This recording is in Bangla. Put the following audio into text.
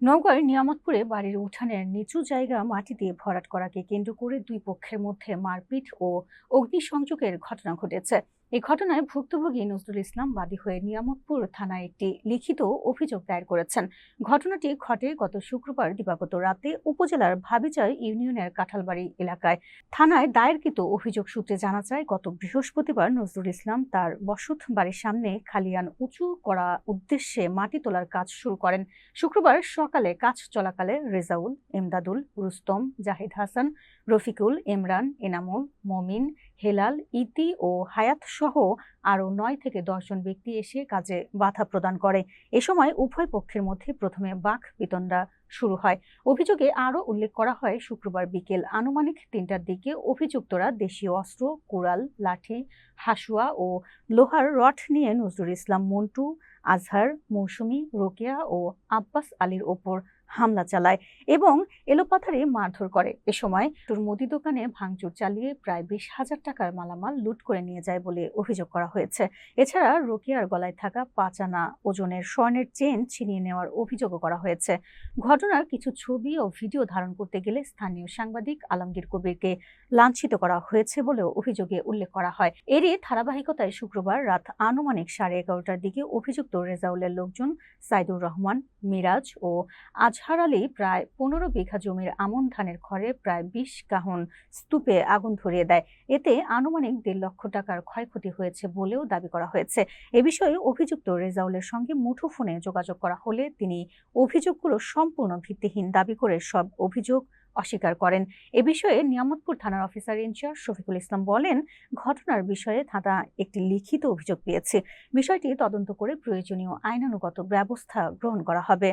নওগাঁর নিয়ামতপুরে বাড়ির উঠানের নিচু জায়গা মাটি দিয়ে ভরাট করাকে কেন্দ্র করে দুই পক্ষের মধ্যে মারপিট ও অগ্নিসংযোগের ঘটনা ঘটেছে। এই ঘটনায় ভুক্তভোগী নজরুল ইসলাম বাদী হয়ে নিয়ামতপুর থানায় একটি লিখিত অভিযোগ দায়ের করেছেন। ঘটনাটি ঘটে গত শুক্রবার দিবাগত রাতে উপজেলার ভাবিচার ইউনিয়নের কাঁঠালবাড়ি এলাকায়। থানায় দায়েরকৃত অভিযোগ সূত্রে জানা যায়, গত বৃহস্পতিবার নজরুল ইসলাম তার বসত বাড়ির সামনে খালিয়ান উঁচু করা উদ্দেশ্যে মাটি তোলার কাজ শুরু করেন। শুক্রবার সকালে কাজ চলাকালে রেজাউল, এমদাদুল, রুস্তম, জাহিদ হাসান, রফিকুল, ইমরান, এনামুল, মমিন, হেলাল, ইতি ও হায়াত সহ আরও ৯ থেকে ১০ জন ব্যক্তি এসে কাজে বাধা প্রদান করে। এ সময় উভয় পক্ষের মধ্যে প্রথমে বাক বিতণ্ডা শুরু হয়। অভিযোগে আরও উল্লেখ করা হয়, শুক্রবার বিকেল আনুমানিক ৩টার দিকে অভিযুক্তরা দেশীয় অস্ত্র, কুড়াল, লাঠি, হাসুয়া ও লোহার রড নিয়ে নজরুল ইসলাম মন্টু, আজহার, মৌসুমী, রোকেয়া ও আব্বাস আলীর ওপর হামলা চালায় এবং এলোপাথারি মারধর করে। এ সময় মুদি দোকানে ভাঙচুর চালিয়ে প্রায় ২০,০০০ টাকার মালামাল লুট করে নিয়ে যায় বলে অভিযোগ করা হয়েছে। এছাড়া রোকেয়ার গলায় থাকা ৫ আনা ওজনের স্বর্ণের চেন ছিনিয়ে নেওয়ার অভিযোগও করা হয়েছে। ঘটনার কিছু ছবি ও ভিডিও ধারণ করতে গেলে স্থানীয় সাংবাদিক আলমগীর কবিরকে লাঞ্ছিত করা হয়েছে বলেও অভিযোগে উল্লেখ করা হয়। এরই ধারাবাহিকতায় শুক্রবার রাত আনুমানিক 11:30টার দিকে অভিযুক্ত রেজাউলের লোকজন সাইদুর রহমান, মিরাজ ও আজহার আলী প্রায় ১৫ বিঘা জমির আমন ধানের খড়ে প্রায় ২০ কাহন স্তূপে আগুন ধরিয়ে দেয়। এতে আনুমানিক ১.৫ লক্ষ টাকার ক্ষয়ক্ষতি হয়েছে বলেও দাবি করা হয়েছে। এ বিষয়ে অভিযুক্ত রেজাউলের সঙ্গে মুঠোফোনে যোগাযোগ করা হলে তিনি অভিযোগগুলো সম্পূর্ণ ভিত্তিহীন দাবি করে সব অভিযোগ অস্বীকার করেন। এ বিষয়ে নিয়ামতপুর থানার অফিসার ইনচার্জ শফিকুল ইসলাম বলেন, ঘটনার বিষয়ে থানা একটি লিখিত অভিযোগ পেয়েছে। বিষয়টি তদন্ত করে প্রয়োজনীয় আইনানুগত ব্যবস্থা গ্রহণ করা হবে।